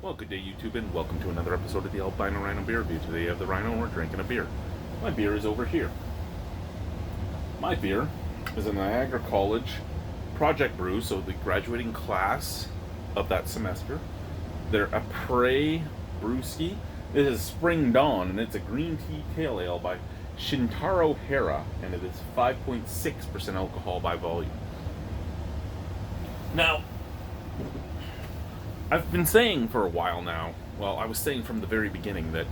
Well, good day, YouTube, and welcome to another episode of the Albino Rhino Beer Review. Today, you have the Rhino, and we're drinking a beer. My beer is over here. My beer is a Niagara College project brew, so the graduating class of that semester. They're a Prey Brewski. It is Spring Dawn, and it's a green tea pale ale by Shintaro Hara, and it is 5.6% alcohol by volume. Now, I've been saying for a while now, well, I was saying from the very beginning that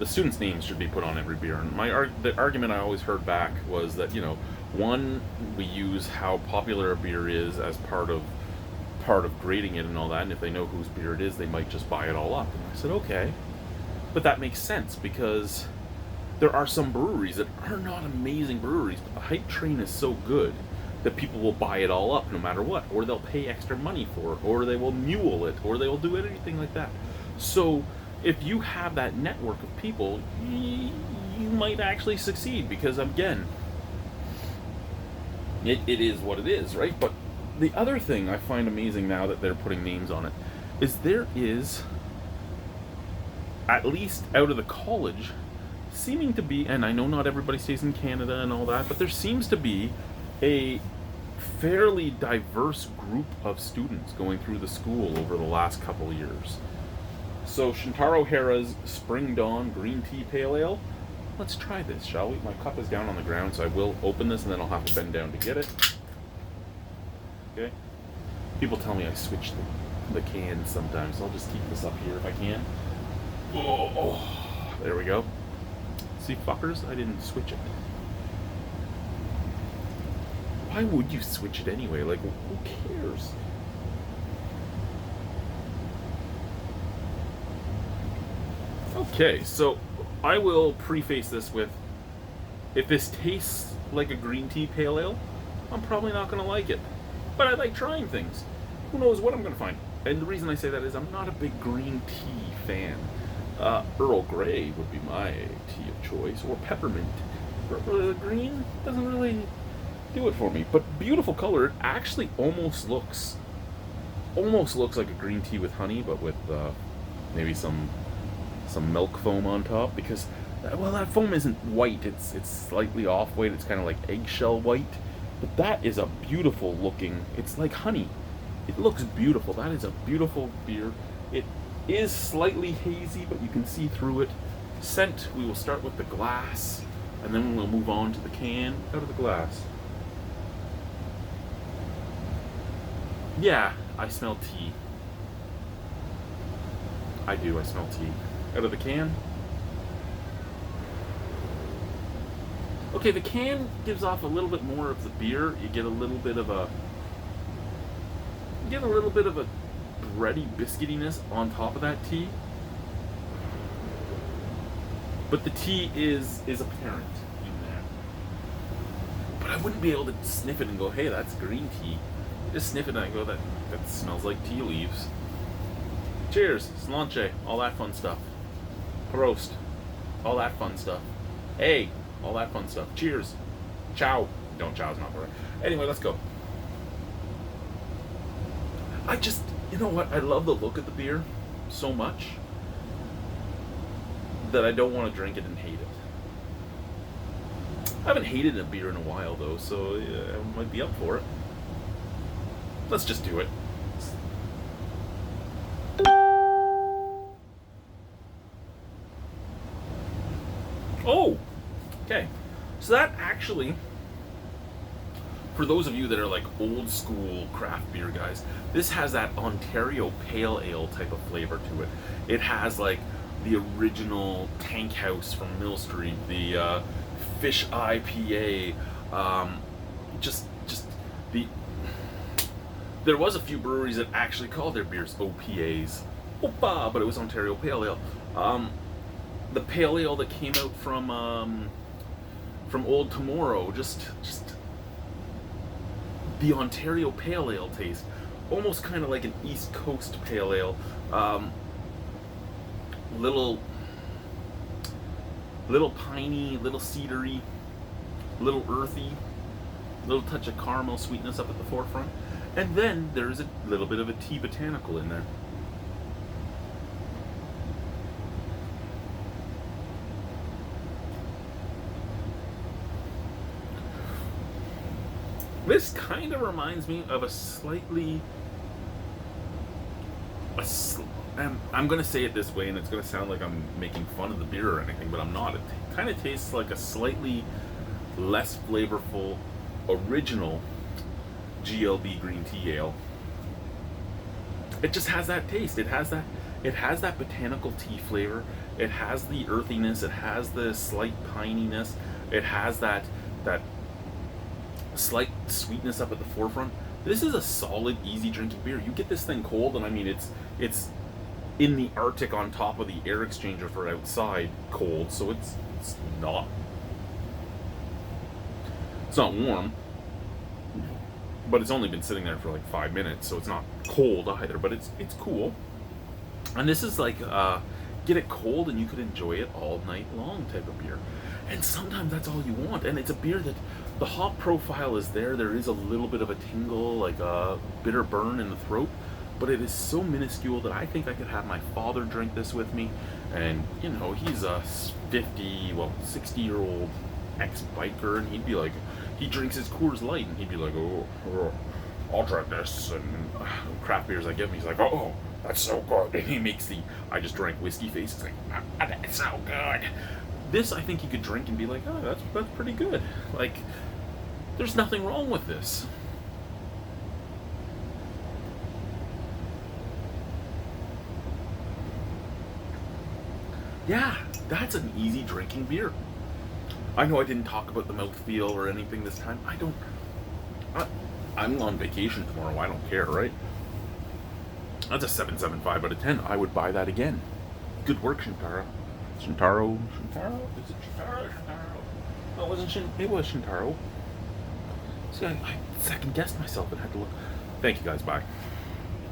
the students' names should be put on every beer. And the argument I always heard back was that, one, we use how popular a beer is as part of grading it and all that, and if they know whose beer it is, they might just buy it all up. And I said, okay, but that makes sense because there are some breweries that are not amazing breweries, but the hype train is so good that people will buy it all up no matter what, or they'll pay extra money for it, or they will mule it, or they will do anything like that. So if you have that network of people, you might actually succeed because, again, it is what it is, right? But the other thing I find amazing now that they're putting names on it is there is, at least out of the college, seeming to be, and I know not everybody stays in Canada and all that, but there seems to be a fairly diverse group of students going through the school over the last couple of years. So Shintaro Hara's Spring Dawn Green Tea Pale Ale. Let's try this, shall we? My cup is down on the ground, so I will open this and then I'll have to bend down to get it. Okay. People tell me I switch the cans sometimes, so I'll just keep this up here if I can. Oh, there we go. See, fuckers, I didn't switch it. Why would you switch it anyway? Like, who cares? Okay, so I will preface this with, if this tastes like a green tea pale ale, I'm probably not going to like it. But I like trying things. Who knows what I'm going to find? And the reason I say that is I'm not a big green tea fan. Earl Grey would be my tea of choice, or peppermint. Green doesn't really do it for me, but beautiful color. It actually almost looks like a green tea with honey, but with maybe some milk foam on top, because that foam isn't white, it's slightly off white, it's kind of like eggshell white, but that is a beautiful looking, it's like honey. It looks beautiful. That is a beautiful beer. It is slightly hazy, but you can see through it. Scent, we will start with the glass, and then we'll move on to the can. Out of the glass. Yeah, I smell tea. I do, I smell tea. Out of the can. Okay, the can gives off a little bit more of the beer. You get a little bit of a bready biscuitiness on top of that tea. But the tea is apparent in there. But I wouldn't be able to sniff it and go, hey, that's green tea. Just sniff it and I go, that smells like tea leaves. Cheers, slanche, all that fun stuff. Prost, all that fun stuff. Hey, all that fun stuff. Cheers. Ciao. Don't, chow's not right. Anyway, let's go. You know what? I love the look of the beer so much that I don't want to drink it and hate it. I haven't hated a beer in a while, though, so I might be up for it. Let's just do it. Oh! Okay. So that actually, for those of you that are like old school craft beer guys, this has that Ontario Pale Ale type of flavor to it. It has like the original Tank House from Mill Street, the Fish IPA, there was a few breweries that actually called their beers OPAs, Opa, but it was Ontario Pale Ale. The Pale Ale that came out from Old Tomorrow, just the Ontario Pale Ale taste, almost kind of like an East Coast Pale Ale. Little piney, little cedary, little earthy, little touch of caramel sweetness up at the forefront. And then there's a little bit of a tea botanical in there. This kind of reminds me of a slightly, I'm going to say it this way, and it's going to sound like I'm making fun of the beer or anything, but I'm not. It kind of tastes like a slightly less flavorful original GLB green tea ale. It just has that taste. It has that botanical tea flavor. It has the earthiness. It has the slight pininess. It has that slight sweetness up at the forefront. This is a solid, easy drinking beer. You get this thing cold, and I mean it's in the Arctic on top of the air exchanger for outside cold, so it's not warm, but it's only been sitting there for like 5 minutes, so it's not cold either, but it's cool. And this is like get it cold and you could enjoy it all night long type of beer. And sometimes that's all you want. And it's a beer that the hop profile is there. There is a little bit of a tingle, like a bitter burn in the throat, but it is so minuscule that I think I could have my father drink this with me. And, you know, he's a 60-year-old ex-biker, and he'd be like, he drinks his Coors Light, and he'd be like, oh, I'll drink this. And craft beers I give him, he's like, oh, that's so good. And he makes the, I just drank whiskey face. It's like, that's so good. This, I think you could drink and be like, oh, that's pretty good. Like, there's nothing wrong with this. Yeah, that's an easy drinking beer. I know I didn't talk about the mouthfeel or anything this time. I'm on vacation tomorrow. I don't care, right? That's a 7.75 out of 10. I would buy that again. Good work, Shintaro. Shintaro? Is it Shintaro? No, it wasn't it was Shintaro. See, I second guessed myself and had to look. Thank you guys, bye.